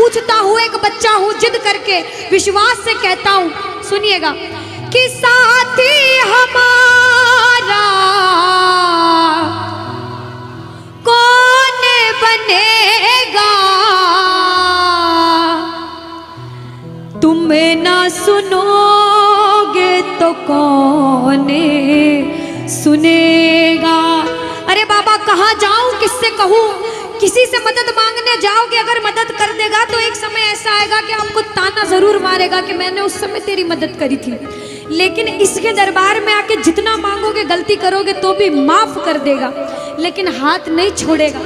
पूछता हूँ, एक बच्चा हूँ, जिद करके विश्वास से कहता हूँ, सुनिएगा कि साथी हमारा कौन बनेगा, तुम ना सुनोगे तो कौन सुनेगा। अरे बाबा कहाँ जाऊं, किससे कहूँ, किसी से मदद मांगने जाओगे, अगर मदद कर देगा तो एक समय ऐसा आएगा कि आपको ताना जरूर मारेगा कि मैंने उस समय तेरी मदद करी थी, लेकिन इसके दरबार में आके जितना मांगोगे, गलती करोगे तो भी माफ कर देगा, लेकिन हाथ नहीं छोड़ेगा।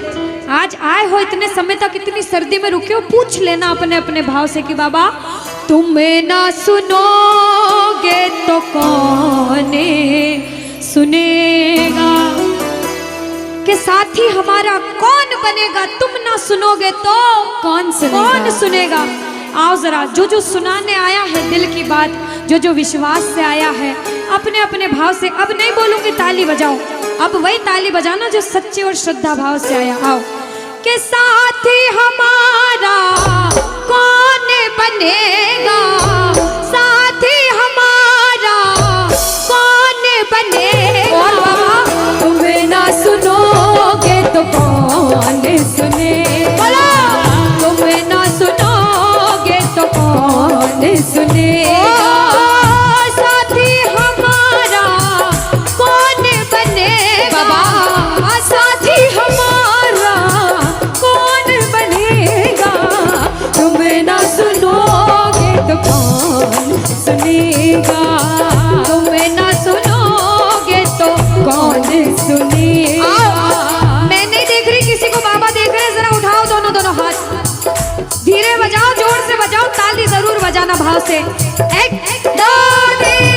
आज आए हो इतने समय तक, इतनी सर्दी में रुके हो, पूछ लेना अपने अपने भाव से कि बाबा तुम ना सुनोगे तो कौन सुनेगा, कि साथी हमारा कौन बनेगा, तुम ना सुनोगे तो कौन सुनेगा। आओ जरा, जो जो सुनाने आया है दिल की बात, जो जो विश्वास से आया है, अपने अपने भाव से, अब नहीं बोलूंगी ताली बजाओ, अब वही ताली बजाना जो सच्चे और श्रद्धा भाव से आया। आओ कि साथी हमारा कौन बनेगा, साथी हमारा कौन बनेगा, और बाबा तुम्हें ना सुनोगे तो कौन सुनेगा, तुम्हें ना सुनोगे तो कौन सुनेगा, साथी हमारा कौन बनेगा, साथी हमारा कौन बनेगा, तुम्हें ना सुनोगे तो कौन सुनेगा, तुम्हें ना सुनोगे तो कौन सुनेगा। मैं नहीं देख रही किसी को, बाबा देख रहे हैं, जरा उठाओ दोनों दोनों हाथ, धीरे बजाओ, जोर से बजाओ, ताली जरूर बजाना भाव से। एक दो तीन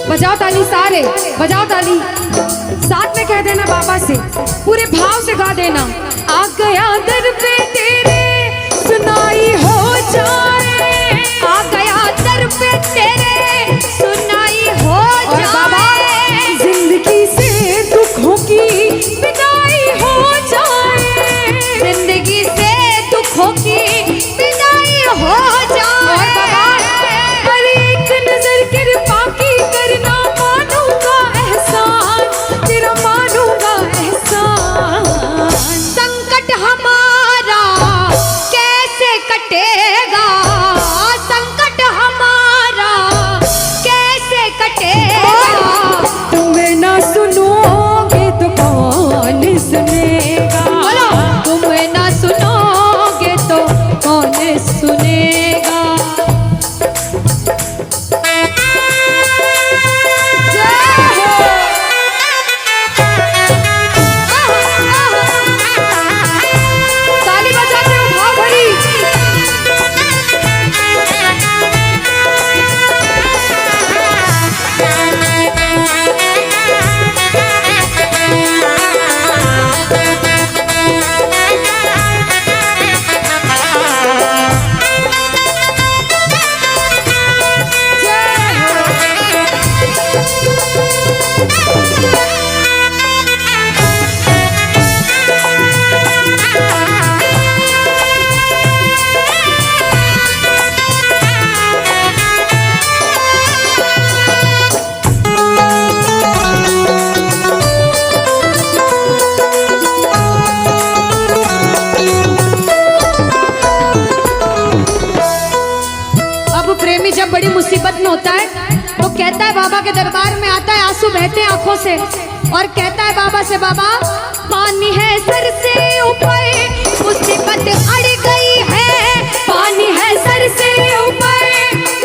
बजाओ ताली, सारे बजाओ ताली, साथ में कह देना बाबा से, पूरे भाव से गा देना। आ गया दर पे तेरे सुनाई हो जाए, आ गया दर पे तेरे सुनाई हो जाए, जिंदगी से दुखों की विदाई हो जाए, जिंदगी से दुखों की विदाई हो जाए, पर एक नजर कृपा की करना, मानूंगा एहसान तेरा, मानूंगा एहसान, संकट हमारा कैसे कटेगा, संकट हमारा कैसे कटेगा, तुम्हें ना सुनोगे तो कौन सुनेगा, तुम्हें ना सुनोगे तो कौन सुनेगा। ताली बजाते हो भाव भरी, जब बड़ी मुसीबत में होता है तो कहता है, बाबा के दरबार में आता है, आंसू बहते हैं आंखों से, और कहता है बाबा से, बाबा पानी है सर से ऊपर, मुसीबत अड़ गई है, पानी है सर से ऊपर,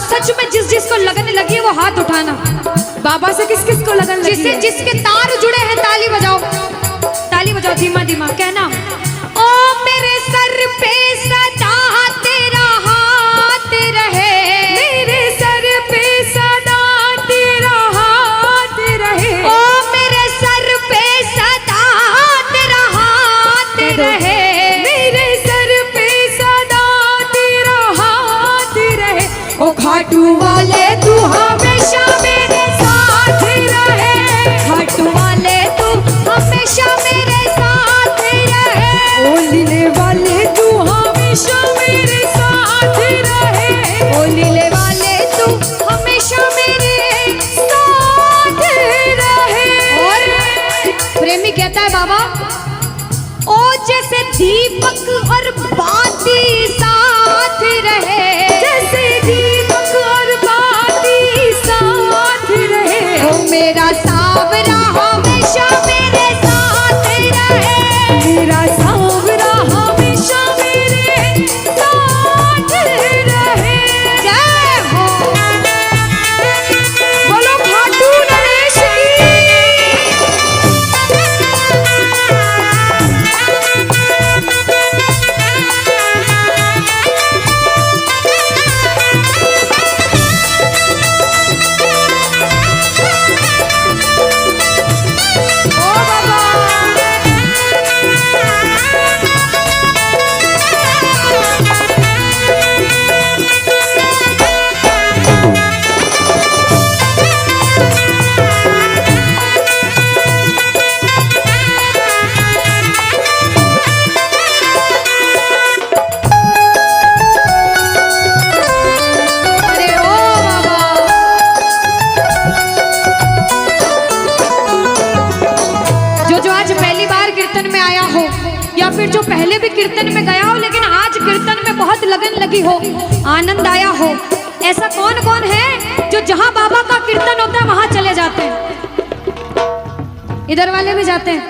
सच में जिस जिसको लगन लगी है वो हाथ उठाना। बाबा से किस किस को लगन लगी जिससे है? जिसके तार जुड़े हैं ताली बजाओ, ताली बजाओ धीमा धीमा, कहना ओ मेरे सर पे सदा तेरा हाथ रहे, मेरे सर पे सदा तेरा हाथ रहे, ओ मेरे सर पे सदा तेरा हाथ रहे, मेरे सर पे सदा तेरा हाथ रहे। ओ खाटू वाले तू हमेशा मेरे साथ रहे, खाटू वाले तू हमेशा मेरे साथ रहे, ओ लीले वाले तू हमेशा मेरे साथ रहे, ओ लीले वाले तू हमेशा मेरे साथ रहे। और प्रेमी कहता है बाबा ओ जैसे दीपक और बाती साथ रहे, जैसे दीपक और बाती साथ रहे, ओ मेरा सावरा हमेशा मेरे साथ रहे, मेरा सांवरा हमेशा मेरे साथ रहे। जय हो। बोलो खाटू नरेश ओ बाबा अरे ओ बाबा जो आज पहली बार कीर्तन में आया हो या फिर जो पहले भी कीर्तन में गया हो लेकिन आज कीर्तन में बहुत लगन लगी हो, आनंद आया हो, ऐसा कौन कौन है जो जहां बाबा का कीर्तन होता है वहां चले जाते हैं? इधर वाले भी जाते हैं,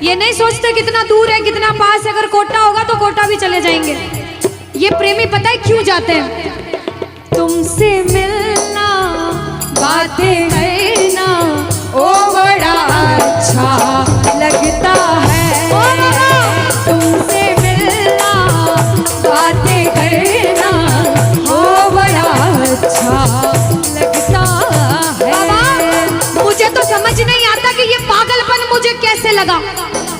ये नहीं सोचते कितना दूर है कितना पास है, अगर कोटा होगा तो कोटा भी चले जाएंगे। ये प्रेमी पता है क्यों जाते हैं? तुमसे मिलना बातें करना ओ बड़ा अच्छा लगता है, ओ बाबा तुमसे मिलना बातें करना ओ बड़ा अच्छा लगता है। बाबा मुझे तो समझ नहीं आता कि ये पागलपन मुझे कैसे लगा।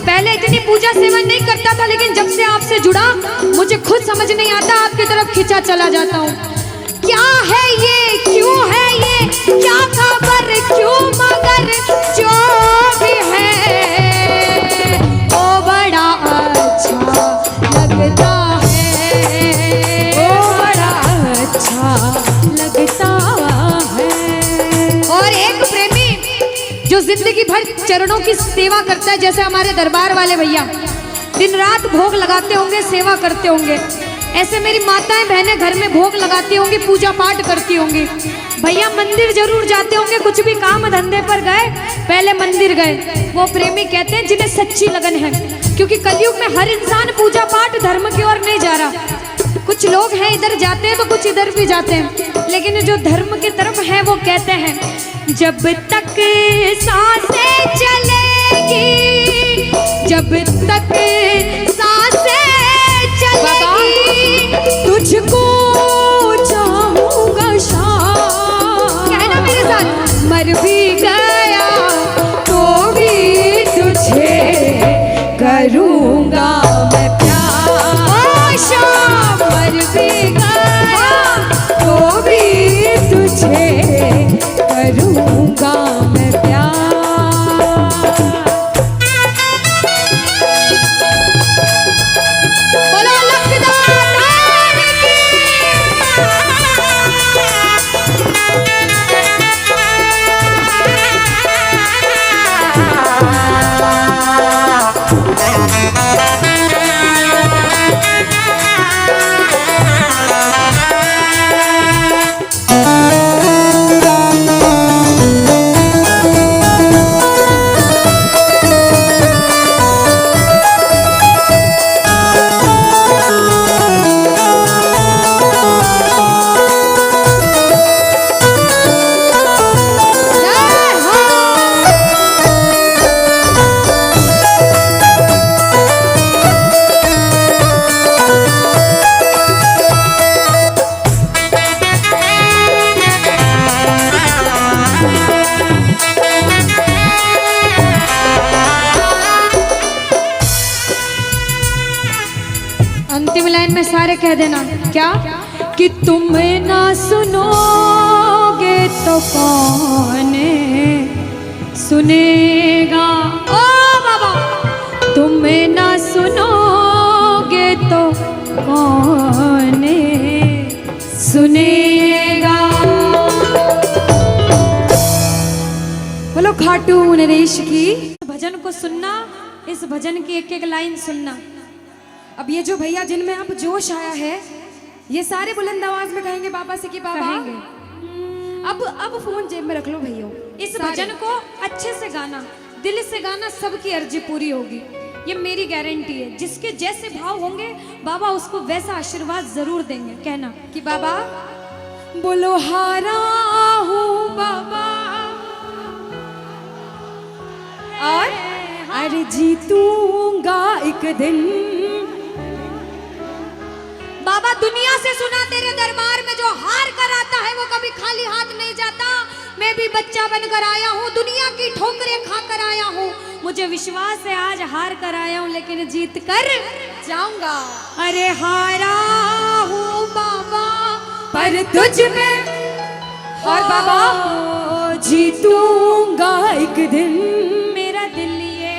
पहले इतनी पूजा सेवन नहीं करता था लेकिन जब से आपसे जुड़ा मुझे खुद समझ नहीं आता, आपकी तरफ खिंचा चला जाता हूँ। क्या है ये, क्यों है ये, क्या खबर, क्यों मगर जो भी है ओ बड़ा अच्छा लगता है, ओ बड़ा अच्छा लगता है। और एक प्रेमी जो जिंदगी भर चरणों की सेवा करता है, जैसे हमारे दरबार वाले भैया दिन रात भोग लगाते होंगे, सेवा करते होंगे, ऐसे मेरी माताएं बहनें घर में भोग लगाती होंगी, पूजा पाठ करती होंगी। भैया मंदिर जरूर जाते होंगे, कुछ भी काम धंधे पर गए पहले मंदिर गए। वो प्रेमी कहते हैं जिन्हें सच्ची लगन है, क्योंकि कलयुग में हर इंसान पूजा पाठ धर्म की ओर नहीं जा रहा। कुछ लोग हैं इधर जाते हैं तो कुछ इधर भी जाते हैं, लेकिन जो धर्म की तरफ है वो कहते हैं जब तक सांसें चलेगी, जब तक सांसें चलेगी तुझको चाहूंगा शाम, कहना मेरे साथ, मर भी गया तो भी तुझे करूंगा मैं प्यार। ओ शाम मर भी गया तो भी तुझे करूंगा मैं प्यार। सारे कह देना क्या कि तुम ना सुनोगे तो कौन सुनेगा। ओ बाबा, तुम ना सुनोगे तो कौन सुनेगा। बोलो खाटू नरेश की। भजन को सुनना, इस भजन की एक एक लाइन सुनना। अब ये जो भैया जिनमें अब जोश आया है, ये सारे बुलंद आवाज में कहेंगे बाबा से कि बाबा अब फोन जेब में रख लो भैया। इस भजन को अच्छे से गाना, दिल से गाना, सबकी अर्जी पूरी होगी, ये मेरी गारंटी है। जिसके जैसे भाव होंगे बाबा उसको वैसा आशीर्वाद जरूर देंगे। कहना कि बाबा बोलो हारा हूँ बाबा और अरे जीतूंगा एक दिन। बाबा दुनिया से सुना तेरे दरबार में जो हार कर आता है वो कभी खाली हाथ नहीं जाता। मैं भी बच्चा बनकर आया हूँ, दुनिया की ठोकरें खाकर आया हूँ। मुझे विश्वास है आज हार कर आया हूँ लेकिन जीत कर जाऊंगा। अरे हारा हूँ बाबा पर तुझ में और बाबा जीतूंगा एक दिन। मेरा दिल ये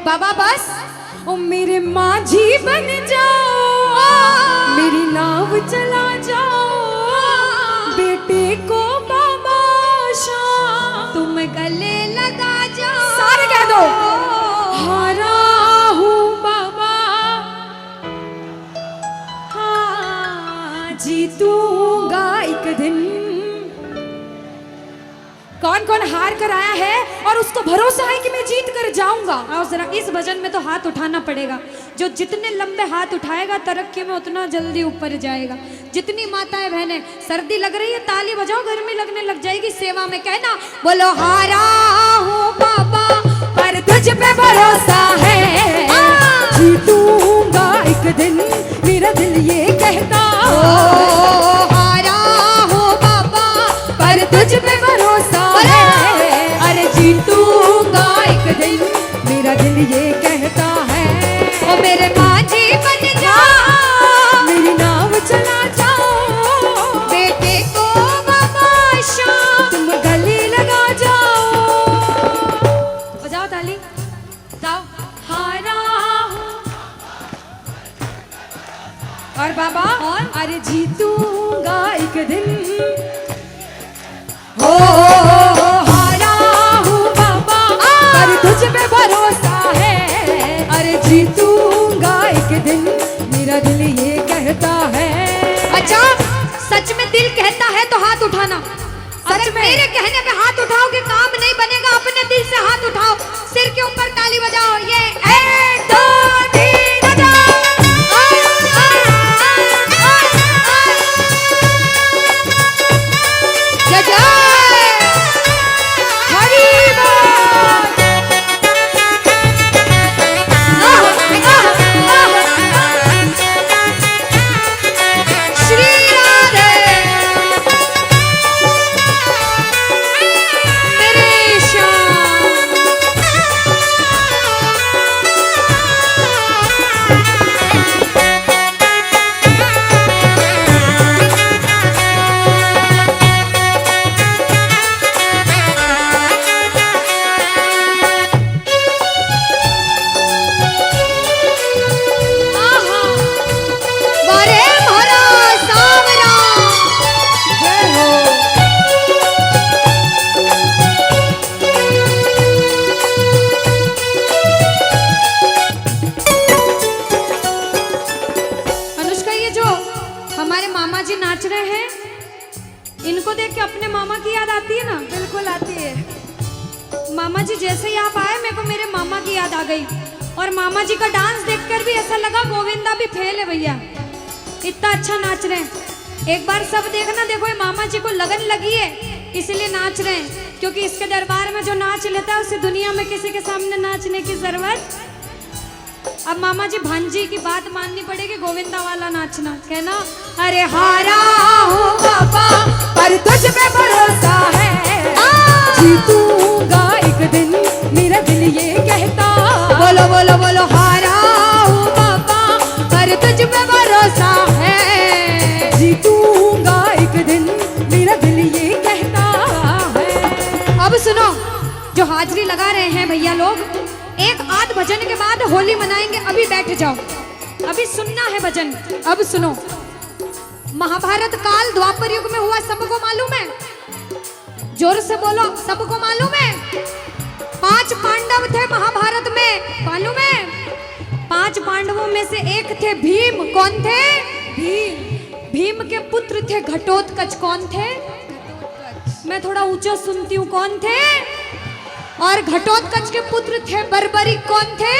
बाबा बस ओ मेरे माझी बन जाओ, मेरी नाव चला जाओ, बेटे को बाबा शाम तुम गले लगा जाओ। सारे कह दो हारा हूँ बाबा, हाँ जीतूंगा एक दिन। कौन कौन हार कर आया है और उसको भरोसा है कि मैं जीत कर जाऊंगा। और जरा इस भजन में तो हाथ उठाना पड़ेगा। जो जितने लंबे हाथ उठाएगा तरक्की में उतना जल्दी ऊपर जाएगा। जितनी माताएं बहनें सर्दी लग रही है ताली बजाओ, गर्मी लगने लग जाएगी सेवा में। कहना बोलो हारा हूँ बाबा पर तुझ पे भरोसा है, जीतूंगा एक दिन मेरा दिल ये कहता। हारा हूँ बाबा पर तुझ पे भरोसा है, अरे जीतूंगा एक दिन मेरा दिल ये कहता है। ओ मेरे माझी बन जाओ, मेरी नाव चला जाओ, बेटे को बाबा शाम तुम गले लगा जाओ। बजाओ ताली जाओ। हारा और बाबा और अरे जीतूंगा एक दिन। हो हारा हूँ बाबा पर तुझ पे भरोसा है, अरे जीतूंगा एक दिन मेरा दिल ये कहता है। अच्छा सच में दिल कहता है तो हाथ उठाना। सच में मेरे कहने पे हाथ उठाओगे काम नहीं बनेगा। अपने दिल से हाथ उठाओ, सिर के ऊपर ताली बजाओ। ये 1 2 3 बजाओ। जय जय इनको देख के अपने मामा की याद आती है ना? बिल्कुल आती है। मामा जी जैसे ही आप आए मेरे को मेरे मामा की याद आ गई। और मामा जी का डांस देखकर भी ऐसा लगा गोविंदा भी फेल है भैया, इतना अच्छा नाच रहे हैं। एक बार सब देखना, देखो ये मामा जी को लगन लगी है इसलिए नाच रहे हैं, क्योंकि इसके दरबार में जो नाच लेता है उसे दुनिया में किसी के सामने नाचने की जरूरत। अब मामा जी भांजी की बात माननी पड़ेगी, गोविंदा वाला नाचना। कहना अरे हारा हूँ बाबा पर तुझ पे भरोसा है, जीतूंगा एक दिन मेरा दिल ये कहता। बोलो बोलो बोलो हारा हूँ बाबा पर तुझ पे भरोसा लगा रहे हैं भैया लोग, एक आध भजन के बाद होली मनाएंगे। अभी बैठ जाओ, अभी सुनना है भजन। अब सुनो, महाभारत काल द्वापर युग में हुआ, सबको मालूम है? जोर से बोलो, सबको मालूम है? 5 पांडव थे महाभारत में, मालूम है? 5 पांडवों में से एक थे भीम। कौन थे? भीम। भीम के पुत्र थे घटोत्कच। कौन थे? मैं थोड़ा ऊंचा सुनती हूँ। कौन थे? और घटोत्कच के पुत्र थे बर्बरिक। कौन थे?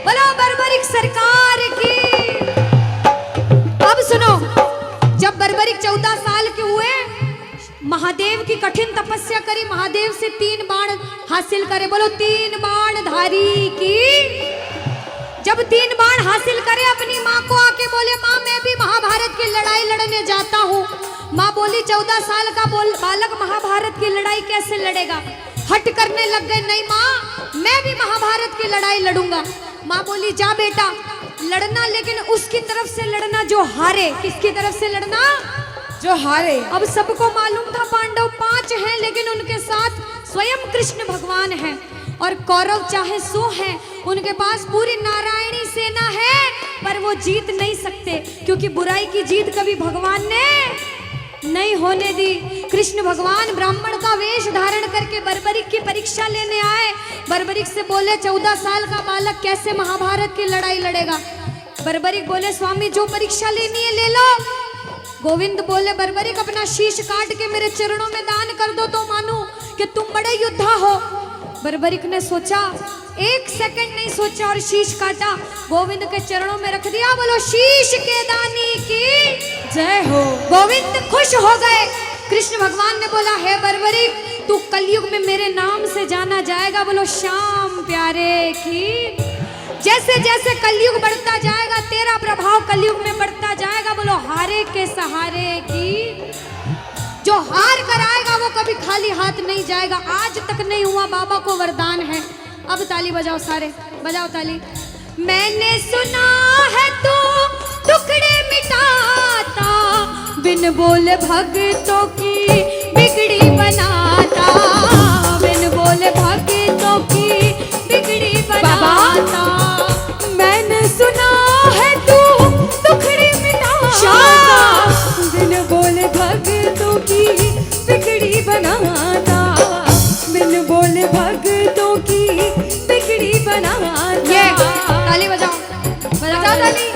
बोलो बर्बरिक सरकार की। अब सुनो, जब बर्बरिक 14 साल के हुए, महादेव की कठिन तपस्या करी, महादेव से 3 बाण हासिल करे। बोलो 3 बाण धारी की। जब 3 बाण हासिल करे, अपनी माँ को आके बोले, माँ मैं भी महाभारत की लड़ाई लड़ने जाता हूँ। माँ बोली 14 साल का बालक महाभारत की लड़ाई कैसे लड़ेगा? हट करने लग गए, नहीं माँ मैं भी महाभारत की लड़ाई लड़ूंगा। माँ बोली जा बेटा लड़ना, लेकिन उसकी तरफ से लड़ना जो हारे। किसकी तरफ से लड़ना? जो हारे। अब सबको मालूम था पांडव 5 हैं, लेकिन उनके साथ स्वयं कृष्ण भगवान हैं। और कौरव चाहे 100 हैं, उनके पास पूरी नारायणी सेना है, पर वो जीत नहीं सकते, क्योंकि बुराई की जीत कभी भगवान ने नहीं होने दी। कृष्ण भगवान ब्राह्मण का वेश धारण करके बर्बरिक की परीक्षा लेने आए। बर्बरिक से बोले 14 साल का बालक कैसे महाभारत की लड़ाई लड़ेगा? बर्बरिक बोले स्वामी जो परीक्षा लेनी है ले लो। गोविंद बोले बर्बरिक अपना शीश काट के मेरे चरणों में दान कर दो तो मानूं कि तुम बड़े योद्धा हो। बर्बरिक ने सोचा, 1 सेकंड नहीं सोचा और शीश काटा, गोविंद के चरणों में रख दिया। बोलो शीश के दानी की जय हो। गोविंद खुश हो गए। कृष्ण भगवान ने बोला हे बर्बरिक तू कलयुग में मेरे नाम से जाना जाएगा। बोलो श्याम प्यारे की। जैसे जैसे कलयुग बढ़ता जाएगा तेरा प्रभाव कलयुग में बढ़ता जाएगा। बोलो हारे के सहारे की। जो हार कर आएगा वो कभी खाली हाथ नहीं जाएगा। आज तक नहीं हुआ, बाबा को वरदान है। अब ताली बजाओ, सारे बजाओ ताली। मैंने सुना है तू टुकड़े मिटाता, बिन बोले भक्तों की बिगड़ी बनाता, बिन बोले भक्तों की बिगड़ी बनाता। मैंने सुना है तू टुकड़े मिटाता, बिन बोले भक्तों की बिगड़ी बनाता, बिन बोले भक्तों की बिगड़ी बनाता। ये ताली बजाओ, बजाओ ताली।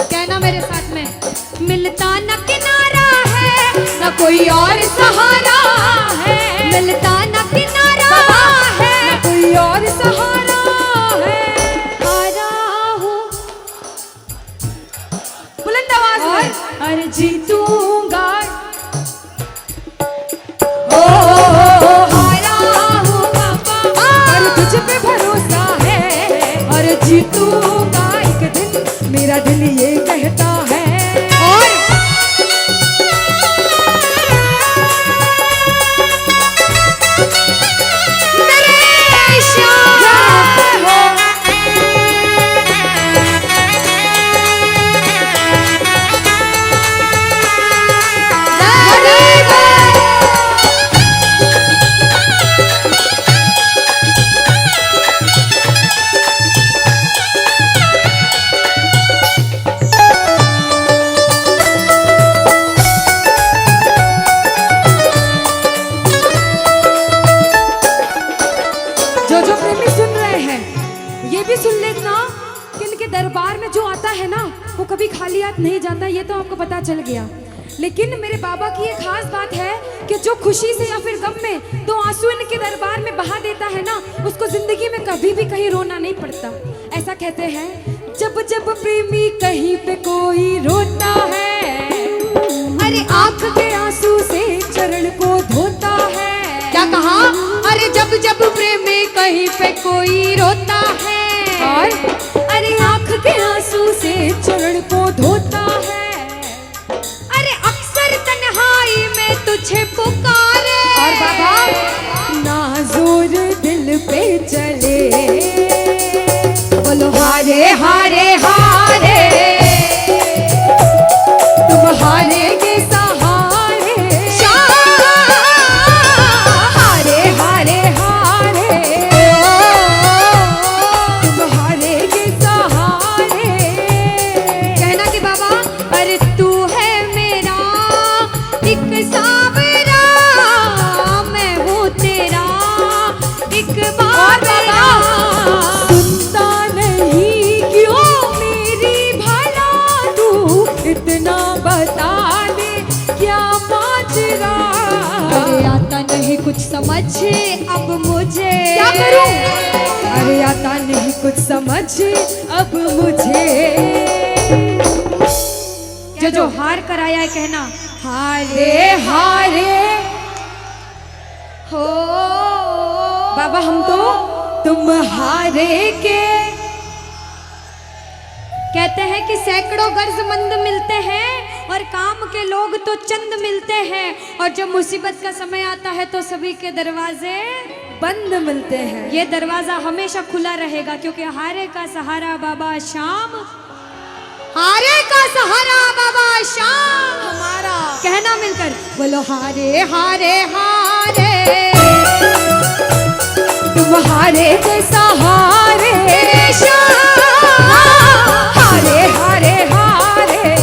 कहना मेरे साथ में, मिलता न किनारा है न कोई और सहारा है, मिलता न किनारा है न कोई और सहारा है। हारा हूँ बुलंद आवाज में, अरे जीतूंगा। हारा हूँ बाबा, और तुझ पे भरोसा है, और जीतूंगा एक दिन, मेरा दिल ये कहता है। और मेरे श्याम हो। जो प्रेमी सुन रहे हैं ये भी सुन लेना कि इनके दरबार में जो आता है ना वो कभी खाली हाथ नहीं जाता। ये तो आपको पता चल गया। लेकिन मेरे बाबा की एक खास बात है कि जो खुशी से या फिर गम में 2 आंसू इनके दरबार में बहा देता है ना, उसको जिंदगी में कभी भी कहीं रोना नहीं पड़ता। ऐसा कहते हैं, जब जब प्रेमी कहीं पे कोई रोता है, अरे आंख के आंसू से चरण को धोता है। क्या कहा? अरे जब जब प्रेमी कहीं पे कोई रोता है, और अरे आंख के आंसू से चरण को धोता है। अरे अक्सर तन्हाई में तुझे पुकारे। और बाबा नाज़ुर दिल पे चले, बोलो हारे हारे हारे, तुम हारेगे सहारे। हारे हारे हारे, नहीं कुछ समझ अब मुझे, क्या करूं? अरे आता नहीं कुछ समझ अब मुझे। जो हार कर आया है कहना हारे हारे हो बाबा, हम तो तुम हारे के। कहते हैं कि सैकड़ों गर्जमंद मिलते हैं और काम के लोग तो चंद मिलते हैं, और जब मुसीबत का समय आता है तो सभी के दरवाजे बंद मिलते हैं। ये दरवाजा हमेशा खुला रहेगा, क्योंकि हारे का सहारा बाबा शाम, हारे का सहारा बाबा शाम हमारा। कहना मिलकर बोलो हारे हारे हारे, तुम हारे के सहारे शाम, हारे हारे हारे,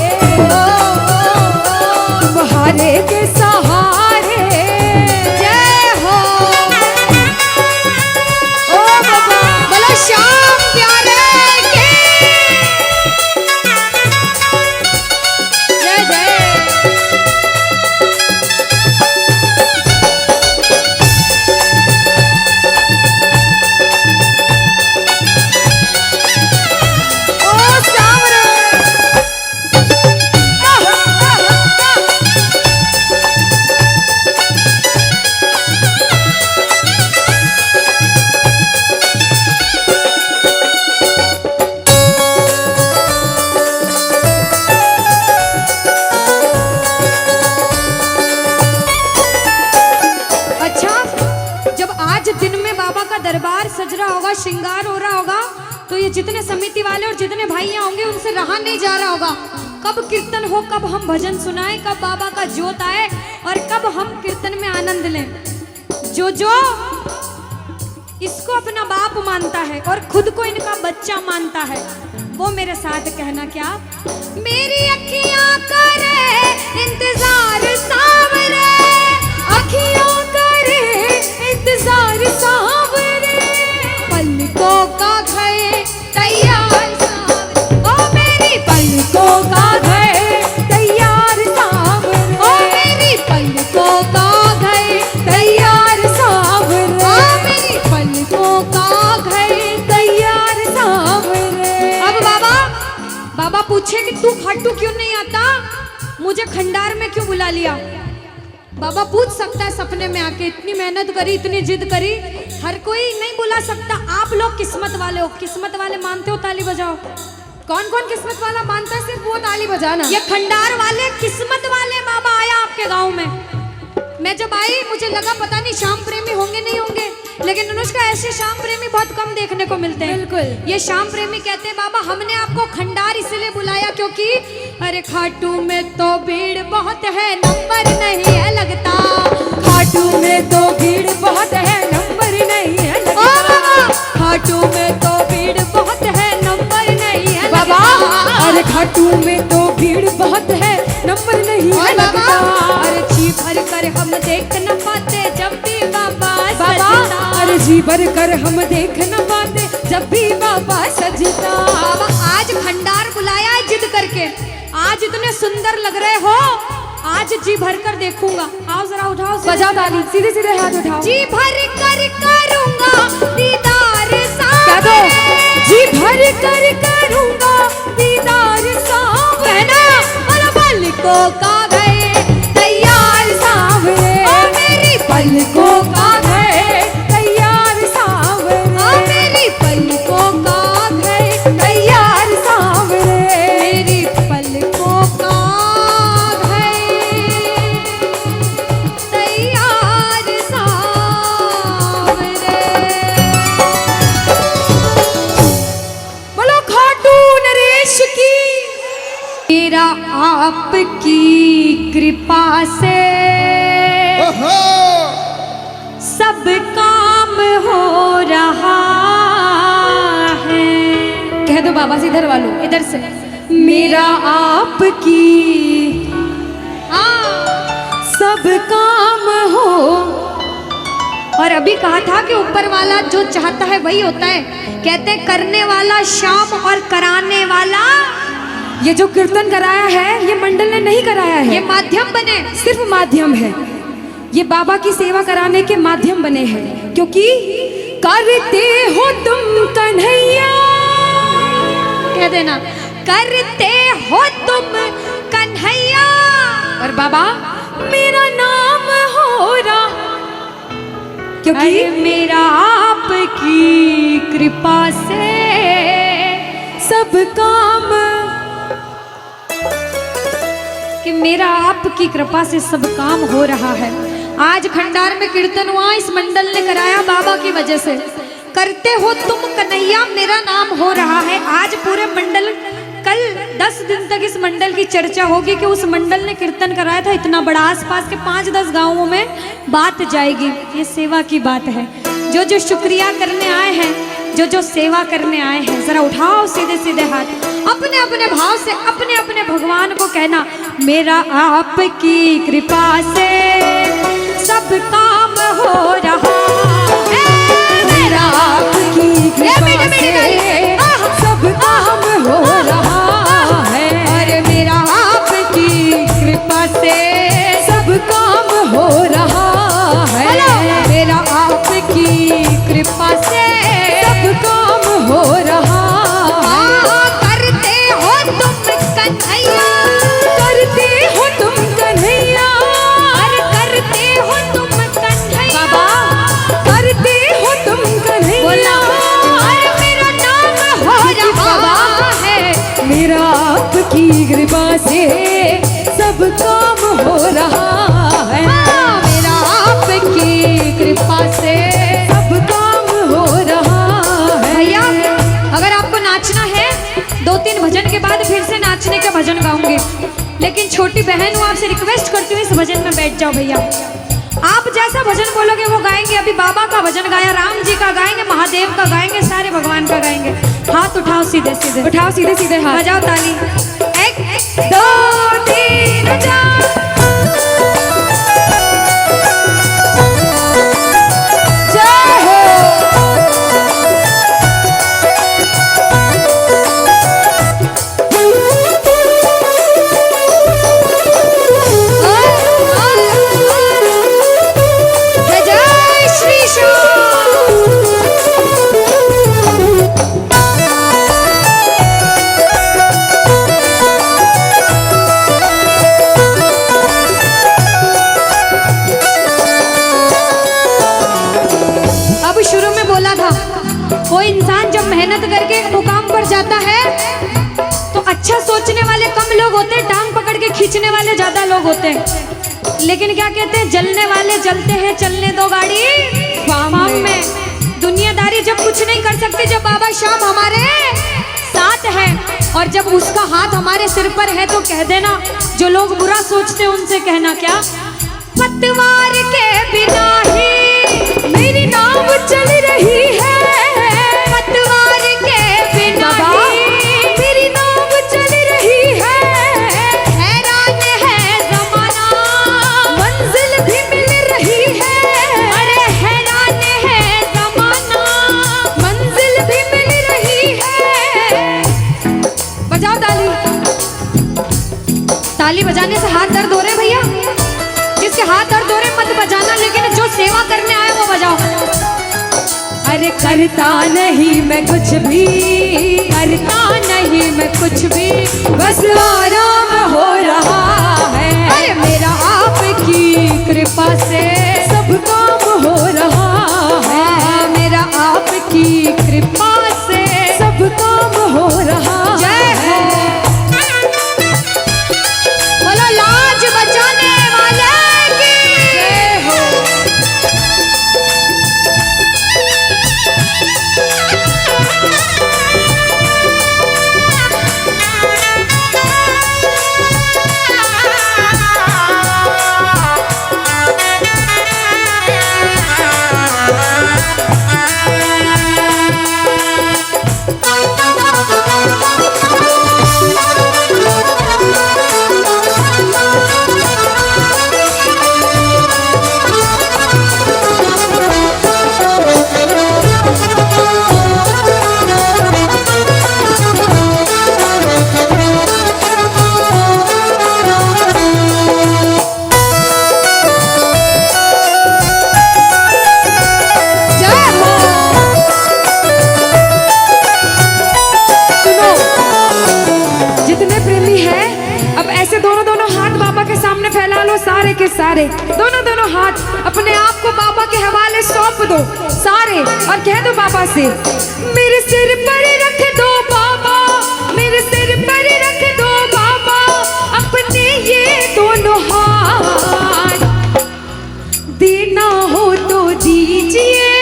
तुम हारे के सहारे। जय हो ओ बाबा, बोलो शाम प्यारे के जय जय। दरबार सज रहा होगा, श्रृंगार हो रहा होगा, तो ये जितने समिति वाले और जितने भाइयां होंगे उनसे रहा नहीं जा रहा होगा। कब कीर्तन हो, कब हम भजन सुनाएं, कब बाबा का जोत आए और कब हम कीर्तन में आनंद लें। जो इसको अपना बाप मानता है और खुद को इनका बच्चा मानता है, वो मेरे साथ कहना क्या, मेरी अखियां करे इंतजार सावरे, अखियां करे इंतजार सावरे, पलकों का घर तैयार सावरे, ओ मेरी पलकों का घर तैयार सावरे, ओ मेरी पलकों का घर तैयार सावरे, ओ मेरी पलकों का घर तैयार सावरे। अब बाबा पूछे कि तू खाटू क्यों नहीं आता, मुझे खंडार में क्यों बुला लिया। बाबा पूछ सकता है सपने में आके, इतनी मेहनत करी, इतनी जिद करी, हर कोई नहीं बुला सकता। आप लोग किस्मत वाले हो, किस्मत वाले मानते हो, ताली बजाओ। कौन कौन किस्मत वाला मानता है, सिर्फ वो ताली बजाना। ये खंडार वाले किस्मत वाले बाबा आया आपके गांव में। मैं जब आई मुझे लगा पता नहीं श्याम प्रेमी होंगे नहीं होंगे, लेकिन अनुष्का ऐसे श्याम प्रेमी बहुत कम देखने को मिलते हैं। बिल्कुल। ये श्याम प्रेमी कहते हैं बाबा हमने आपको खंडार इसलिए बुलाया क्योंकि अरे खाटू में तो भीड़ बहुत है, नंबर नहीं है लगता, खाटू में तो भीड़ बहुत है, नंबर नहीं है लगता, खाटू में तो भीड़ बहुत है, नंबर नहीं है बाबा, अरे खाटू में तो भीड़ बहुत है, नंबर नहीं है लगता, अरे जी भर कर हम देख न पाते जब भी बाबा सजता, अरे जी भर कर हम देख न पाते जब भी बाबा सजता। बाबा आज खंडार बुलाया है जिद करके, आज इतने सुंदर लग रहे हो, आज जी भर कर देखूंगा। आओ जरा उठाओ, बजाओ ताली, सीधे सीधे हाथ उठाओ। जी भर कर करूंगा दीदार क्या दो, जी भर कर करूंगा दीदार सावरे, कहना और पलकों का घर तैयार सावरे, ओ मेरी पलकों का घर तैयार सावरे, ओ मेरी पलकों का घर तैयार सावरे, मेरी पलकों का घर तैयार सावरे। बोलो खाटू नरेश की। मेरा आपकी कृपा से सब काम हो रहा है। कह दो बाबा से, इधर वालों, इधर से, मेरा आपकी सब काम हो। और अभी कहा था कि ऊपर वाला जो चाहता है वही होता है। कहते हैं करने वाला श्याम और कराने वाला, ये जो कीर्तन कराया है ये मंडल ने नहीं कराया है, ये माध्यम बने, सिर्फ माध्यम है। ये बाबा की सेवा कराने के माध्यम बने हैं, क्योंकि करते हो तुम कन्हैया, कह देना करते हो तुम कन्हैया, और बाबा मेरा नाम हो रहा, क्योंकि अरे मेरा आपकी कृपा से सब काम, कि मेरा आपकी कृपा से सब काम हो रहा है। आज खंडार में कीर्तन हुआ, इस मंडल ने कराया बाबा की वजह से। करते हो तुम कन्हैया, मेरा नाम हो रहा है। आज पूरे मंडल, कल 10 दिन तक इस मंडल की चर्चा होगी कि उस मंडल ने कीर्तन कराया था इतना बड़ा, आसपास के 5-10 गांवों में बात जाएगी। ये सेवा की बात है। जो जो शुक्रिया करने आए हैं, जो जो सेवा करने आए हैं, जरा उठाओ सीधे सीधे हाथ, अपने अपने भाव से अपने अपने भगवान को कहना, मेरा आपकी कृपा से सब काम हो रहा है, मेरा आपकी कृपा से सब काम हो रहा है, अरे मेरा आपकी कृपा से सब काम हो रहा है, मेरा आपकी कृपा से सब काम हो रहा है। करते हो तुम कन्हैया, करते हो तुम कन्हैया, अरे करते हो तुम कन्हैया, बाबा करते हो तुम कन्हैया, बोला अरे मेरा नाम हो रहा है, मेरा आपकी कृपा से सब काम हो रहा है, मेरा आपकी कृपा से सब काम हो रहा है। भैया अगर आपको नाचना है, 2-3 भजन के बाद फिर से नाचने का भजन गाऊंगी, लेकिन छोटी बहन हूँ, आपसे रिक्वेस्ट करती हूँ इस भजन में बैठ जाओ भैया। आप जैसा भजन बोलोगे वो गाएंगे। अभी बाबा का भजन गाया, राम जी का गाएंगे, महादेव का गाएंगे, सारे भगवान का गाएंगे। हाथ उठाओ सीधे सीधे, उठाओ सीधे सीधे हाथ, बजाओ ताली, 1 2 3 4। जय हो। जय श्री श्याम। अब शुरू में बोला था, कोई इंसान जब मेहनत करके एक मुकाम पर जाता है तो अच्छा सोचने वाले कम लोग होते हैं, टांग पकड़ के खींचने वाले ज्यादा लोग होते हैं। लेकिन क्या कहते हैं, जलने वाले जलते हैं, चलने दो गाड़ी फार्म में। दुनियादारी जब कुछ नहीं कर सकती, जब बाबा श्याम हमारे साथ है और जब उसका हाथ हमारे सिर पर है, तो कह देना, जो लोग बुरा सोचते हैं उनसे कहना क्या, पतवार के बिना ही मेरी नाव चल रही है, पतवार के बिना ही मेरी नाव चल रही है, हैरान है जमाना, मंजिल भी मिल रही है, अरे हैरान है जमाना, मंजिल भी मिल रही है। बजाओ ताली। ताली बजाने से हाथ दर्द हो रहे भैया, जिसके हाथ दर्द हो रहे मत बजाना, लेकिन जो सेवा करने आए वो बजाओ। अरे करता नहीं मैं कुछ भी, करता नहीं मैं कुछ भी, बस आराम हो रहा है, अरे मेरा आपकी कृपा से सब काम हो रहा है, मेरा आपकी कृपा से सब काम हो रहा जय हो। बोलो लाज बचाने वाले की जय हो। सारे, दोनों दोनों हाथ अपने आप को बाबा के हवाले सौंप दो सारे, और कह दो बाबा से, मेरे सिर पर रख दो बाबा, मेरे सिर पर रख दो बाबा अपने ये दोनों हाथ, देना हो तो दीजिए,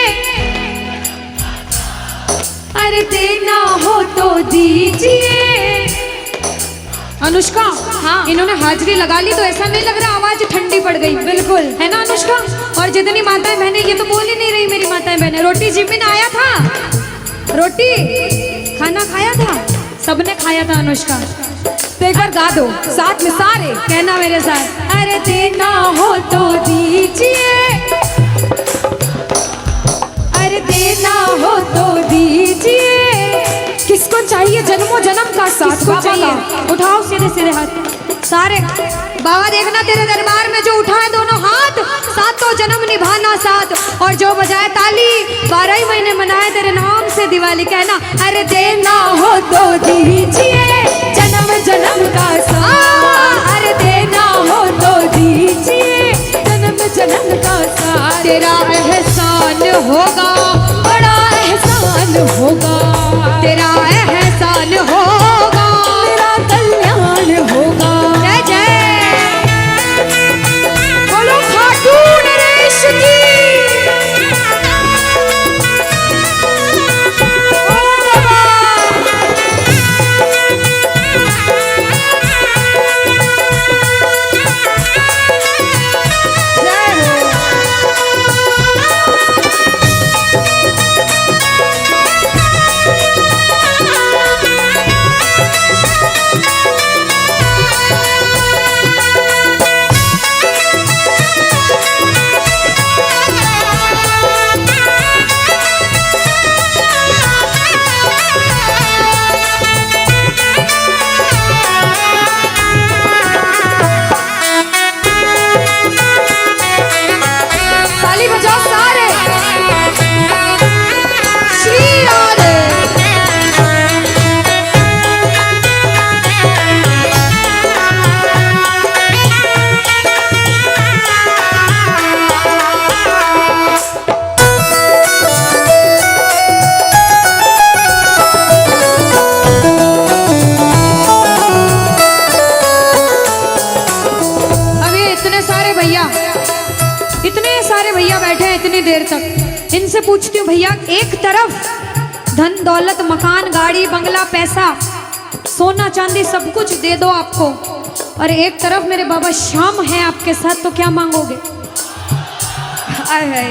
अरे देना हो तो दीजिए। अनुष्का, हाँ, इन्होंने हाजिरी लगा ली तो ऐसा नहीं लग रहा आवाज ठंडी पड़ गई? बिल्कुल, है ना अनुष्का? और जितनी माताएं बहनें, ये तो बोल ही नहीं रही मेरी माताएं बहनें। रोटी जिमिन आया था, रोटी खाना खाया था, सबने खाया था अनुष्का। तो एक बार गा दो साथ में सारे, कहना मेरे साथ, अरे देना हो तो दीजिए, अरे देना हो तो दीजिए। किसको चाहिए जन्मों जन्म का साथ? किसको चाहिए? उठाओ सीधे सीधे हाथ सारे। बाबा देखना तेरे दरबार में जो उठाए दोनों हाथ, सातों जन्म निभाना साथ, और जो बजाए ताली 12 ही महीने मनाए तेरे नाम से दिवाली। कहना, अरे देना हो तो दीजिए जन्म जन्म का साथ, अरे देना हो तो दीजिए जन्म जन्म का साथ। तेरा एहसान होगा, बड़ा एहसान होगा, तेरा एहसान होगा, तेरा कल्याण होगा। जय जय बोलो खाटू नरेश की। देर तक इनसे पूछती हूँ, भैया एक तरफ धन दौलत मकान गाड़ी बंगला पैसा सोना चांदी सब कुछ दे दो आपको, और एक तरफ मेरे बाबा श्याम है आपके साथ, तो क्या मांगोगे?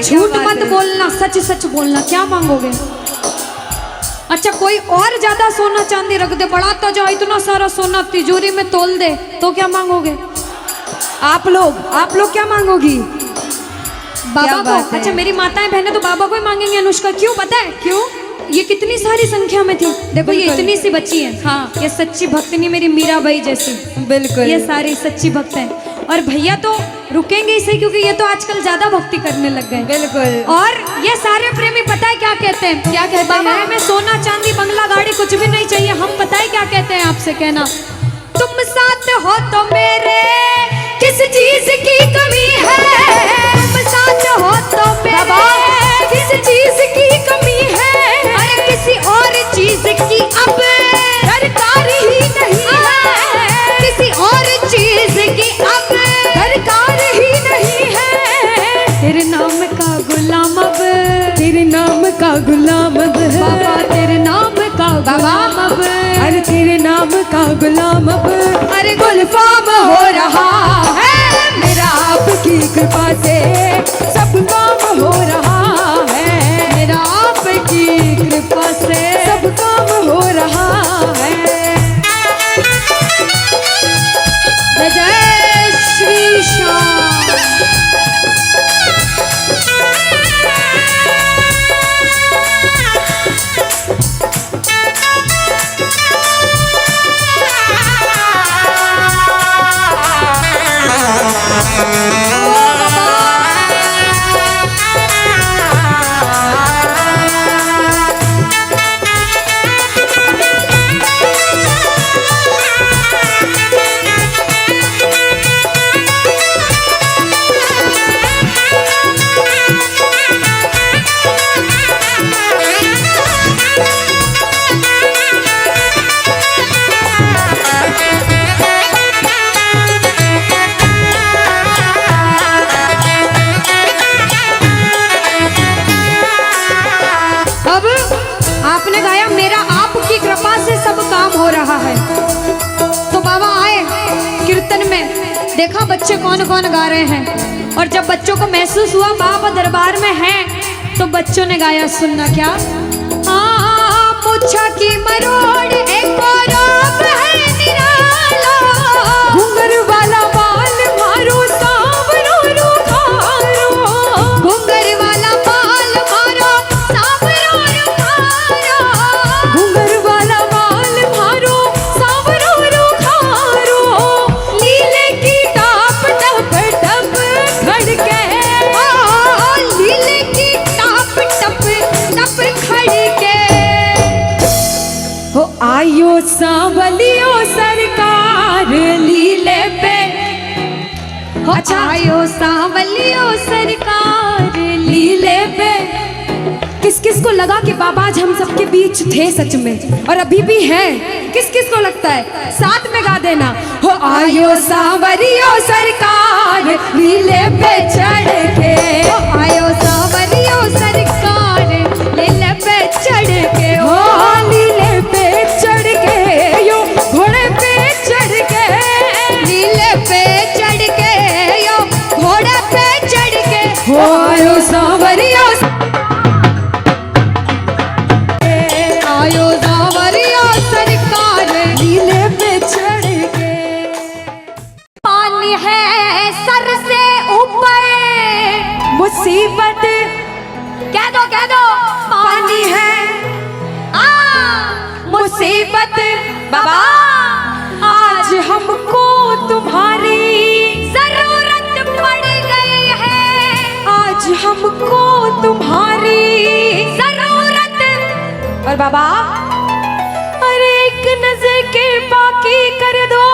झूठ मत बोलना, सच सच बोलना, क्या मांगोगे? अच्छा कोई और ज्यादा सोना चांदी रख दे, बढ़ाता जाओ इतना सारा सोना तिजोरी में तोल दे, तो क्या मांगोगे? आप लोग क्या मांगोगी? बाबा को। अच्छा मेरी माताएं बहनें तो बाबा को ही मांगेंगे अनुष्का, क्यों पता है? क्यों? ये कितनी सारी संख्या में थी, देखो ये इतनी सी बच्ची है, हाँ ये सच्ची भक्तनी मेरी मीराबाई जैसी, बिल्कुल ये सारी सच्ची भक्त हैं। और भैया तो रुकेंगे ही सही, क्योंकि ये तो आजकल ज्यादा भक्ति करने लग गए। बिल्कुल। और ये सारे प्रेमी पता है क्या कहते हैं? क्या कहते हैं? बाबा हमें सोना चांदी बंगला गाड़ी कुछ भी नहीं चाहिए, हम पता है क्या कहते हैं आपसे? कहना, तुम साथ हो तो मेरे किस चीज की कमी है, तुम साथ हो तो मेरे किस चीज की कमी है, अरे किसी और चीज की अब दरकार ही नहीं है, किसी और चीज की अब दरकार ही नहीं है। तेरे नाम का गुलाम अब, तेरे नाम का गुलाम अब बाबा, तेरे नाम का गुलाम अब, अरे तेरे नाम का गुलाम अब, अरे गुलफाम हो रहा है मेरा आपकी कृपा से, सब काम हो रहा है मेरा आपकी कृपा से, सब काम हो रहा है। जय श्री श्याम। देखा बच्चे कौन कौन गा रहे हैं, और जब बच्चों को महसूस हुआ बाबा दरबार में हैं, तो बच्चों ने गाया, सुनना क्या। मुच्छा की मरोड़ एक और है निराला, घुंघर वाला बाल मारो सांवरो रुखारो, घुंघर वाला बाल मारो सांवरो रुखारो, घुंघर वाला बाल मारो सांवरो रुखारो, लीले की टाप टप टप खड़के, लीले की टाप टप टप खड़के, हो आयो सांवलियो सरकार लीले पे। अच्छा, आयो सांवलियो सरकार लीले पे। किस किस को लगा कि बाबा आज हम सबके बीच थे सच में, और अभी भी हैं? किस किस को लगता है? साथ में गा देना, हो आयो सांवरियो सरकार लीले पे चढ़ के, आयो सांवरियो सरकार लीले पे चढ़ के, हो लीले पे चढ़ के, यो घोड़े पे चढ़ के, लीले पे चढ़ के, यो घोड़े पे चढ़ के, हो आयो सांवरियो आयो सांवरियो सरकार लीले पे चढ़ के। पानी है सर से ऊपर, मुसीबत कह दो पानी है, मुसीबत बाबा आज हमको तुम्हारी जरूरत पड़ गई है, आज हमको तुम्हारी जरूरत। और बाबा अरे एक नजर के बाकी कर दो,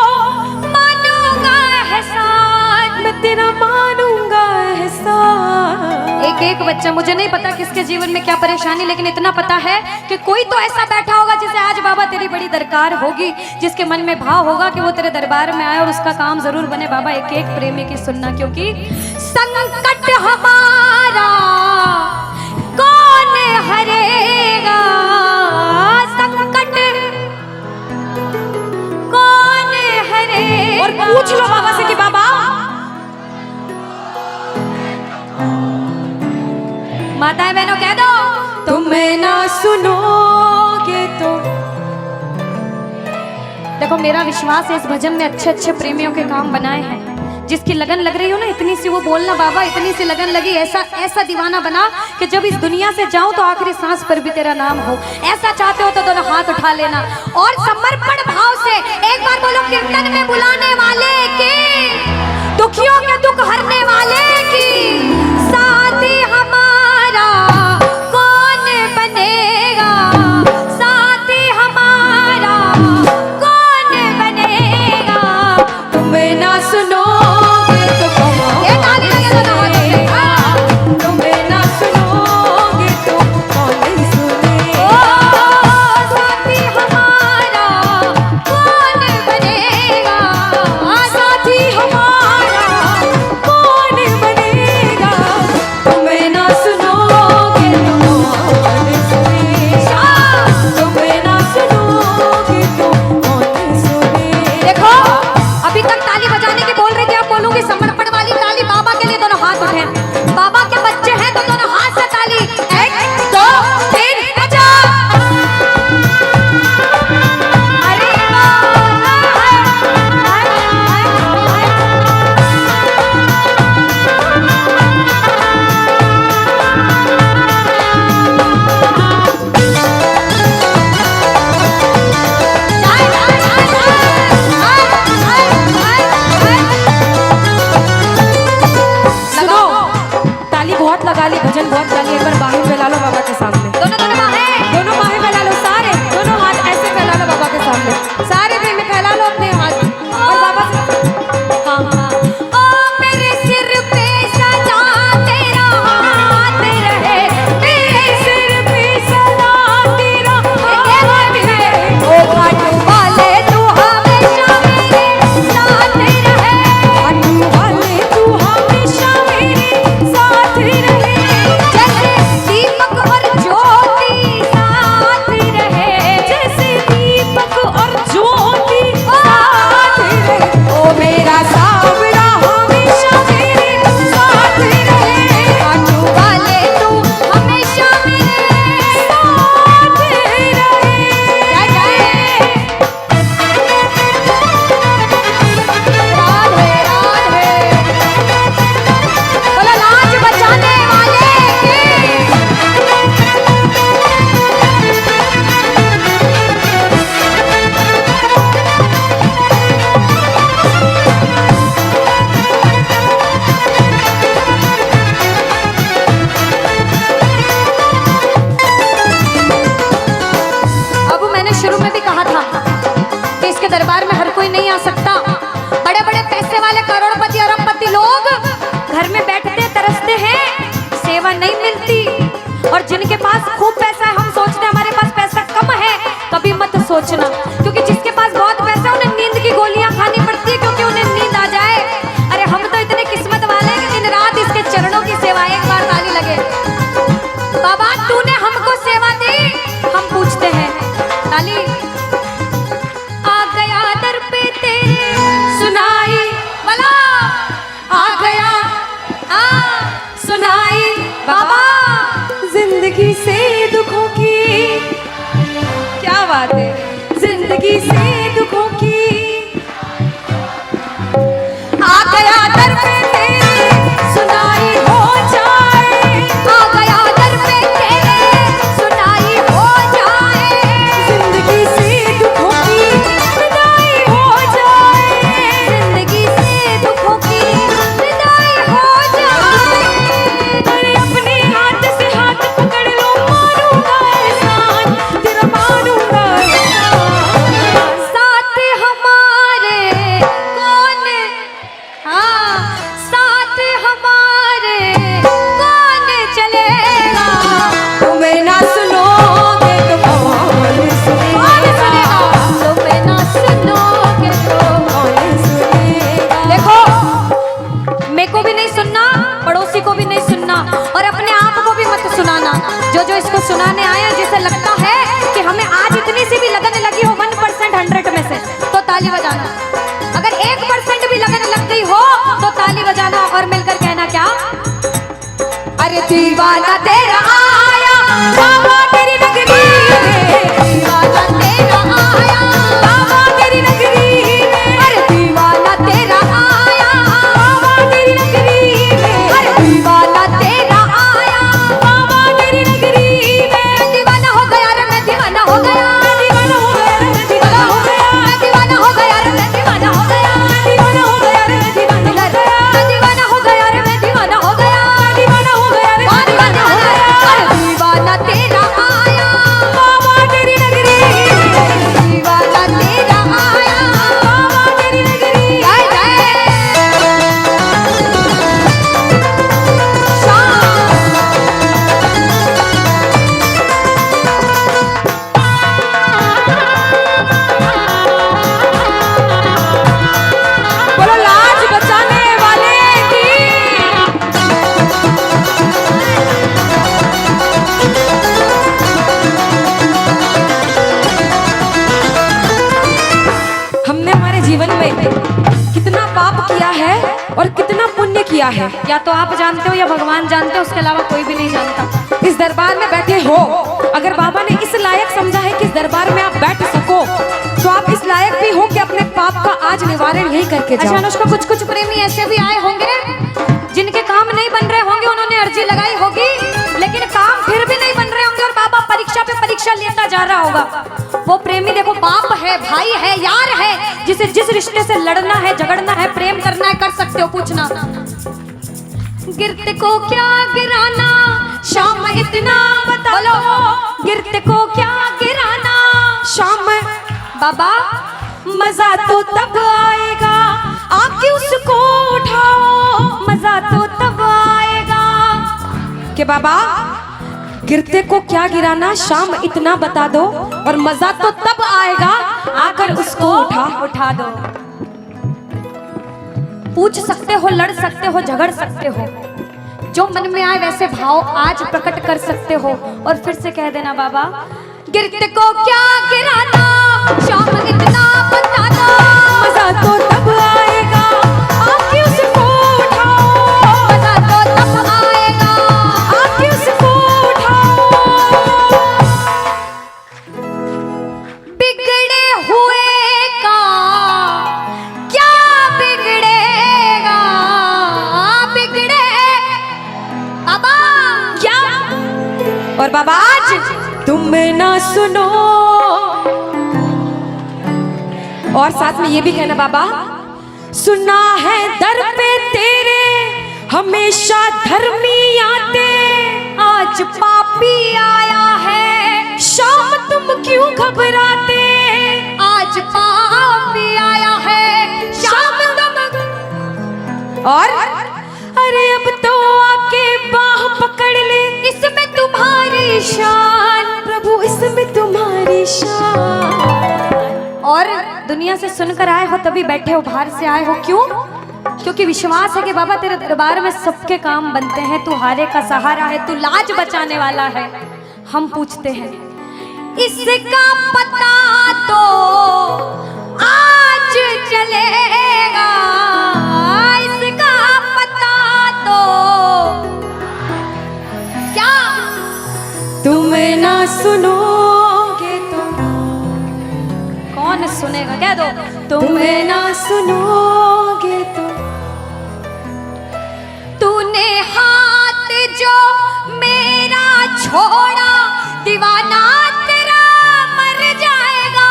मानूंगा एहसान, मैं तेरा मानूंगा एहसान। एक एक बच्चा, मुझे नहीं पता किसके जीवन में क्या परेशानी, लेकिन इतना पता है कि कोई तो ऐसा बैठा होगा जिसे आज बाबा तेरी बड़ी दरकार होगी, जिसके मन में भाव होगा कि वो तेरे दरबार में आए और उसका काम जरूर बने। बाबा एक एक प्रेमी की सुनना, क्योंकि संकट हमारा कौन हरेगा, संकट कौन हरेगा। और पूछ लो बाबा से कि बाबा माताएं बहनों कह दो, तुम्हें ना सुनोगे तो। देखो मेरा विश्वास है इस भजन में अच्छे अच्छे प्रेमियों के काम बनाए हैं। जिसकी लगन लग रही हो ना, इतनी सी वो बोलना बाबा, इतनी सी लगन लगी, ऐसा ऐसा दीवाना बना कि जब इस दुनिया से जाऊं तो आखिरी सांस पर भी तेरा नाम हो। ऐसा चाहते हो तो दोनों हाथ उठा लेना और समर्पण भाव से एक बार बोलो, कीर्तन में बुलाने वाले की, दुखियों के दुख हरने वाले की, साथी हमारा कौन बनेगा, साथी हमारा कौन बनेगा। तुम्हें ना सुनो ये ताली लगे दोनों हाथों से। तुम्हें ना सुनोगे तो कौन सुनेगा। साथी हमारा कौन बनेगा, साथी हमारा कौन बनेगा। तुम्हें ना सुनोगे तो कौन सुनेगा। तुम्हें ना सुनोगे तो कौन सुनेगा। देखो अभी तक ताली बजाने की बोल रही थी, अब बोलूंगी समर्पण वाली ताली। बाबा के लिए दोनों हाथ उठे, बाबा के बच्चे हैं तो दोनों हाथ से ताली। 1 2 3 बजा। अरे सुनो, ताली बहुत लगा ली, भजन बहुत गा ली, एक बार बाहें फैला लो बाबा के सामने। दोनों दोनों बाहें, दोनों बाहें फैला लो, सारे दोनों हाथ ऐसे फैला लो बाबा के सामने। सारे प्रेमी फैला लो अपने हाथ और बाबा से हाँ हाँ। ओ मेरे सिर पे सदा तेरा हाथ रहे, मेरे सिर पे सदा तेरा हाथ रहे। ओ घाट वाले तू हमेशा मेरे साथ रहे, घाट वाले तू हमेशा मेरे साथ रहे। जैसे दीपक और ज्योति तरसते हैं, सेवा नहीं मिलती। और जिनके पास खूब पैसा है, हम सोचते हैं हमारे पास पैसा कम है, कभी मत सोचना, क्योंकि जिसके पास बहुत पैसा है उन्हें नींद की गोलियां खानी पड़ती है, क्योंकि उन्हें नींद आ जाए। अरे हम तो इतने किस्मत वाले हैं कि दिन रात इसके चरणों की सेवा, एक बार ताली लगे। बाबा तूने हमको सेवा दी, हम पूछते हैं ताली। आ गया दर पे तेरे सुनाई वाला, आ गया सुनाई बाबा जिंदगी से दुखों की, क्या बात है, जिंदगी से दुखों की, आ गया दर पे तेरे सुनाई हो जाए, आ गया दर पे तेरे सुनाई हो जाए, जिंदगी से दुखों की विदाई हो जाए, जिंदगी से दुखों की विदाई हो जाए। अरे अपने हाथ से हाथ पकड़ लो, मारूंगा एहसान, तेरा मारूंगा एहसान। साथ हमारे कौन, हाँ साथ हमारे कौन चलेगा, तुम्हें ना सुनोगे तो कौन सुनेगा, तुम्हें ना सुनोगे तो। कौन सुनेगा। देखो, मेरे को भी नहीं सुनना, पड़ोसी को भी नहीं सुनना, और अपने आप को भी मत सुनाना। जो इसको सुनाने आए, जिसे लगता है कि हमें आज इतनी सी भी लगन लगी हो 1% 100 में से, तो ताली बजाना। अगर 1% भी लगन लग गई हो तो ताली बजाना और मिलकर कहना क्या, अरे दीवाना तेरा आया बाबा तेरी नगरी में, दीवाना तेरा आया बाबा तेरी नगरी में, अरे दीवाना तेरा आया बाबा तेरी नगरी में, अरे दीवाना तेरा आया बाबा तेरी नगरी में। दीवाना हो गया रे मैं, दीवाना हो गया, दीवाना हो गया रे मैं, दीवाना हो गया, दीवाना हो गया रे मैं, दीवाना हो गया, दीवाना हो गया रे मैं, दीवाना हो गया, दीवाना हो गया रे मैं, दीवाना हो गया, दीवाना हो गया रे मैं, दीवाना हो गया। अरे दीवाना तेरा आया बाबा तेरी नगरी में, दीवाना तेरा आया बाबा तेरी नगरी। जय जय बोलो लाज बचाने वाले की। हमने हमारे जीवन में कितना पाप किया है और कितना पुण्य किया है, या तो आप जानते हो या भगवान जानते हो, उसके अलावा कोई भी नहीं जानता। इस दरबार में बैठे हो, अगर बाबा ने इस लायक समझा है कि इस दरबार में आप बैठ सको, तो आप इस लायक भी हो कि अपने पाप का आज निवारण यही करके जाओ। अच्छा अनुष्का, कुछ प्रेमी ऐसे भी आए होंगे जिनके काम नहीं बन रहे होंगे, उन्होंने अर्जी लगाई होगी, लेकिन काम फिर भी नहीं बन रहे होंगे, और बाबा परीक्षा पे परीक्षा लेता जा रहा होगा। वो प्रेमी देखो, बाप है, भाई है, यार है, जिसे जिस रिश्ते से लड़ना है, झगड़ना है, प्रेम करना है, कर सकते हो। पूछना गिरते को क्या गिराना, शाम इतना बता लो, गिरते को क्या गिराना शाम बाबा, मजा तो तब आएगा आके उसको उठाओ, मजा तो तब आएगा कि बाबा गिरते को क्या गिराना, शाम इतना बता दो, और मजा तो तब आएगा आकर उसको उठा दो। पूछ सकते हो, लड़ सकते हो, झगड़ सकते हो, जो मन में आए वैसे भाव आज प्रकट कर सकते हो, और फिर से कह देना बाबा, गिरते को क्या गिराना, शाम इतना बता दो, मजा तो तब आएगा आके उसको उठाओ, मजा तो तब आएगा आके उसको उठाओ। बिगड़े हुए का क्या बिगड़ेगा, बिगड़े बाबा क्या। और बाबा आज तुम ना सुनो, और साथ में ये भी कहना बाबा, सुना है दर पे तेरे हमेशा धर्मी आते, आज पापी आया है, शाम तुम क्यों घबराते, आज पापी आया है, शाम तुम। और अरे अब तो और दुनिया से सुनकर आए हो तभी बैठे हो, बाहर से आए हो क्यों? क्योंकि विश्वास है कि बाबा तेरे दरबार में सबके काम बनते हैं, तू हारे का सहारा है, तू लाज बचाने वाला है। हम पूछते हैं इसका पता तो आज चलेगा, इसका पता तो क्या तुम ना सुनोगे तो कौन सुनेगा? कह दो तुम ना सुनोगे तो तूने हाथ जो मेरा छोड़ा दीवाना तेरा मर जाएगा,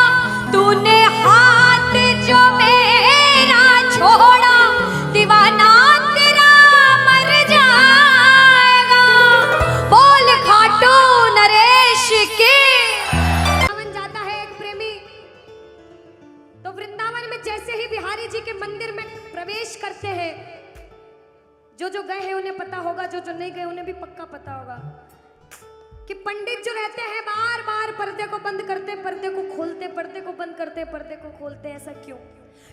तूने हाथ जो मेरा छोड़ा दीवाना तेरा मर जाएगा। बोल खाटू नरेश की। वृंदावन जाता है एक प्रेमी, तो वृंदावन में जैसे ही बिहारी जी के मंदिर में प्रवेश करते हैं, जो गए हैं उन्हें पता होगा, जो नहीं गए उन्हें भी पक्का पता होगा कि पंडित जो रहते हैं बार बार पर्दे को बंद करते, पर्दे को खोलते, पर्दे को बंद करते, पर्दे को खोलते। ऐसा क्यों?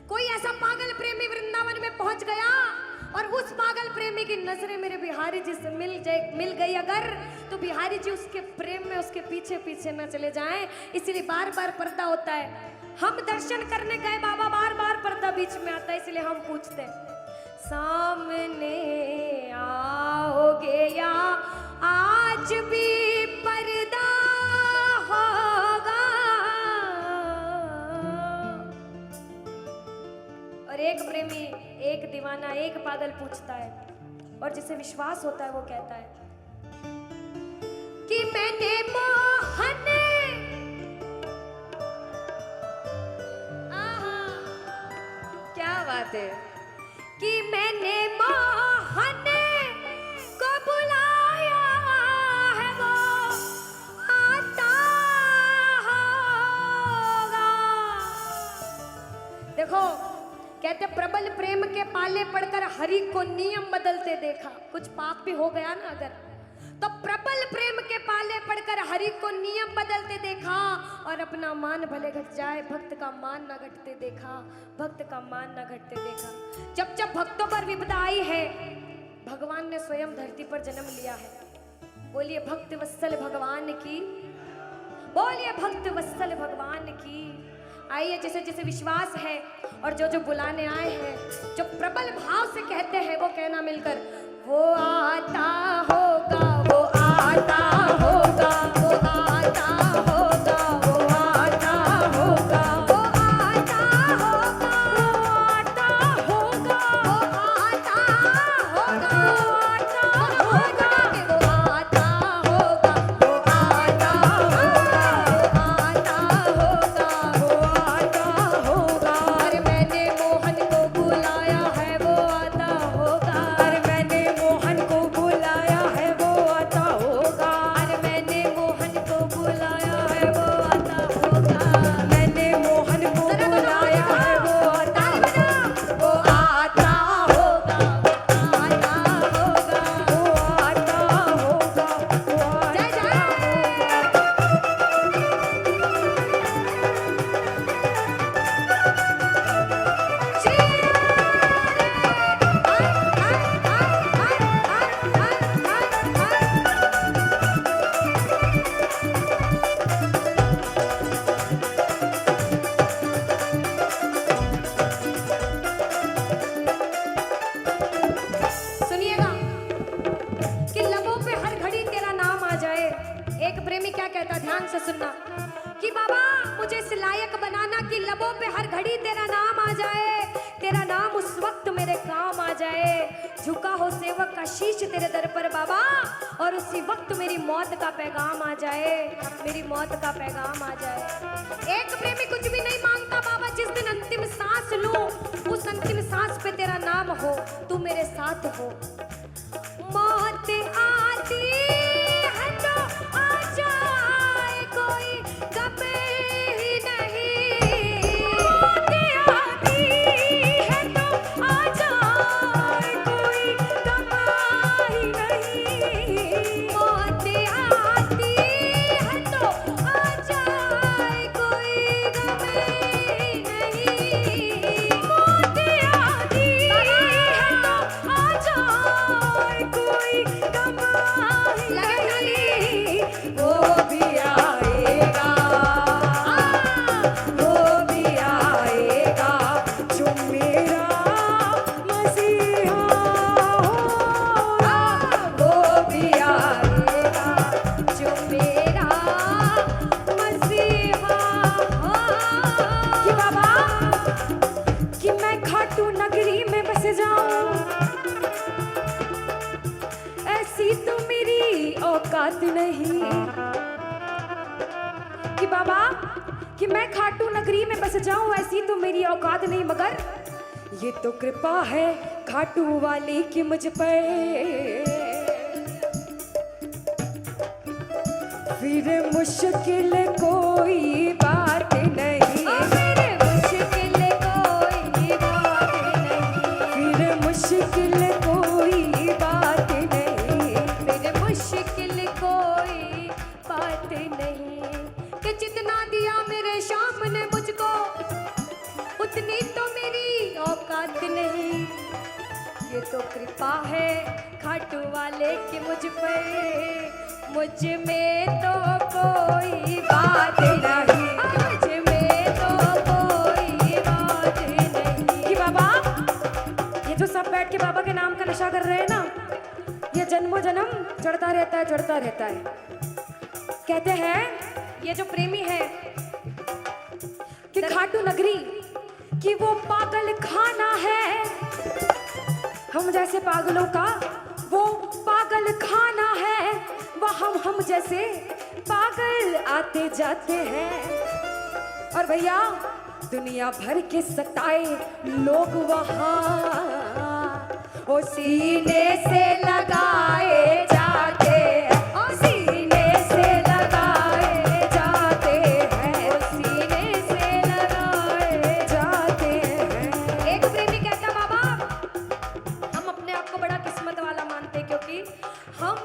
कोई ऐसा पागल प्रेमी वृंदावन में पहुंच गया और उस पागल प्रेमी की नजरें मेरे बिहारी जी से मिल गई अगर, तो बिहारी जी उसके प्रेम में उसके पीछे पीछे न चले जाएं, इसलिए बार बार पर्दा होता है। हम दर्शन करने गए बाबा, बार बार पर्दा बीच में आता है, इसलिए हम पूछते हैं सामने आओगे या आज भी पर्दा होगा? और एक प्रेमी, एक दीवाना, एक पागल पूछता है, और जिसे विश्वास होता है वो कहता है कि मैंने मोहन, क्या बात है, कि मैंने मोहन को बुलाया है, वो आता होगा। देखो कहते प्रबल प्रेम के पाले पड़कर हरि को नियम बदलते देखा। कुछ पाप भी हो गया ना अगर, तो प्रबल प्रेम के पाले पड़कर हरि को नियम बदलते देखा, और अपना मान भले घट जाए भक्त का मान न घटते देखा, भक्त का मान न घटते देखा। जब जब भक्तों पर विपदा आई है, भगवान ने स्वयं धरती पर जन्म लिया है। बोलिए भक्त वत्सल भगवान की, बोलिए भक्त वत्सल भगवान की। आइए जिसे जिसे विश्वास है और जो बुलाने आए हैं, जो प्रबल भाव से कहते हैं, वो कहना मिलकर, वो आता होगा, वो आता होगा, वो आता होगा, वो आता होगा, वो आता होगा, वो आता होगा, वो आता होगा, वो आता होगा, वो आता होगा, वो आता होगा, वो आता होगा। अरे मैंने मोहन को बुलाया है, वो आता होगा। अरे मैंने मोहन को बुलाया है, वो आता होगा। अरे मैंने मोहन को बुलाया है, वो आता होगा। मैंने मोहन को बुलाया है, वो आता होगा, वो आता होगा, वो आता होगा, वो आता होगा, वो आता होगा। सुनिएगा कि लबों पे हर घड़ी तेरा नाम आ जाए। एक प्रेमी क्या कहता, ध्यान से सुनना, कि बाबा मुझे इस लायक बनाना कि लबों पे हर घड़ी तेरा नाम आ जाए, तेरा नाम उस वक्त मेरे काम आ जाए। झुका हो सेवक का शीश तेरे दर पर बाबा, और उसी वक्त मेरी मौत का पैगाम आ जाए, मेरी मौत का पैगाम आ जाए। एक प्रेमी कुछ भी नहीं मांगता बाबा, जिस दिन अंतिम सांस लूं उस अंतिम सांस पे तेरा नाम हो, तू मेरे साथ हो। मौत आती है तो आ जाए, कोई गम ही नहीं। मौत आती है तो आ जाए, कोई गम ही नहीं। मौत आती है तो आ जाए, कोई गम ही औकात नहीं कि बाबा कि मैं खाटू नगरी में बस जाऊं, ऐसी तो मेरी औकात नहीं, मगर ये तो कृपा है खाटू वाले की मुझ पर। फिर मुश्किल कोई बात नहीं, फिर मुश्किल कोई बात नहीं, फिर मुश्किल कोई बात नहीं, फिर मुश्किल कोई बात नहीं कि जितना दिया मेरे शाम ने मुझको उतनी तो मेरी औकात नहीं। ये तो कृपा है खाटू वाले की मुझ पर, मुझ में तो कोई बात नहीं, मुझ में तो कोई बात नहीं। कि बाबा ये जो सब बैठ के बाबा के नाम का नशा कर रहे हैं ना, ये जन्मों जन्म चढ़ता रहता है, चढ़ता रहता है। कहते हैं ये जो प्रेमी है कि खाटू नगरी कि वो पागल खाना है, हम जैसे पागलों का वो पागल खाना है, वह हम जैसे पागल आते जाते हैं। और भैया दुनिया भर के सताए लोग वहाँ ओ सीने से लगाए जाते हैं, ओ सीने से लगाए जाते हैं, ओ सीने से लगाए जाते हैं। एक प्रेमी कहता बाबा हम अपने आप को बड़ा किस्मत वाला मानते क्योंकि हम